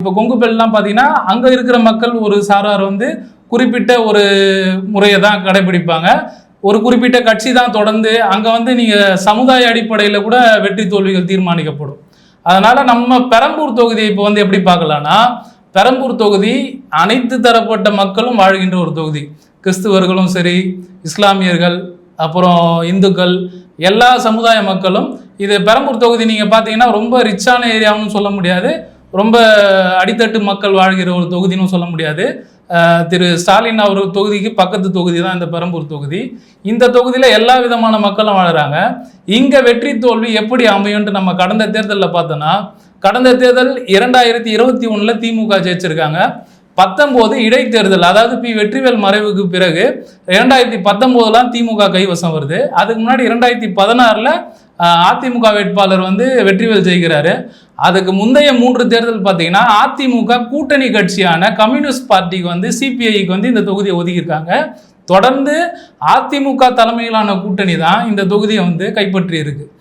இப்போ கொங்கு பெல்லாம் பார்த்தீங்கன்னா அங்கே இருக்கிற மக்கள் ஒரு சாரார் வந்து குறிப்பிட்ட ஒரு முறையை தான் கடைபிடிப்பாங்க. ஒரு குறிப்பிட்ட கட்சி தான் தொடர்ந்து அங்கே வந்து நீங்கள் சமுதாய அடிப்படையில் கூட வெற்றி தோல்விகள் தீர்மானிக்கப்படும். அதனால் நம்ம பெரம்பூர் தொகுதியை இப்போ வந்து எப்படி பார்க்கலான்னா, பெரம்பூர் தொகுதி அனைத்து தரப்பட்ட மக்களும் வாழ்கின்ற ஒரு தொகுதி. கிறிஸ்துவர்களும் சரி, இஸ்லாமியர்கள், அப்புறம் இந்துக்கள், எல்லா சமுதாய மக்களும். இது பெரம்பூர் தொகுதி நீங்கள் பார்த்தீங்கன்னா ரொம்ப ரிச்சான ஏரியாவும் சொல்ல முடியாது, ரொம்ப அடித்தட்டு மக்கள் வாழ்கிற ஒரு தொகுதின்னு சொல்ல முடியாது. திரு ஸ்டாலின் அவர் தொகுதிக்கு பக்கத்து தொகுதி தான் இந்த பெரம்பூர் தொகுதி. இந்த தொகுதியில் எல்லா விதமான மக்களும் வாழறாங்க. இங்கே வெற்றி தோல்வி எப்படி அமையும்ட்டு நம்ம கடந்த தேர்தலில் பார்த்தோன்னா, கடந்த தேர்தல் 2021 திமுக ஜெயிச்சிருக்காங்க. 19 இடைத்தேர்தல், அதாவது பி வெற்றிவேல் மறைவுக்கு பிறகு 2019 திமுக கைவசம் வருது. அதுக்கு முன்னாடி 2016 அதிமுக வேட்பாளர் வந்து வெற்றிவேல் ஜெயிக்கிறாரு. அதுக்கு முந்தைய 3 தேர்தல் பார்த்தீங்கன்னா அதிமுக கூட்டணி கட்சியான கம்யூனிஸ்ட் பார்ட்டிக்கு வந்து சிபிஐக்கு வந்து இந்த தொகுதியை ஒதுக்கியிருக்காங்க. தொடர்ந்து அதிமுக தலைமையிலான கூட்டணி தான் இந்த தொகுதியை வந்து கைப்பற்றி இருக்கு.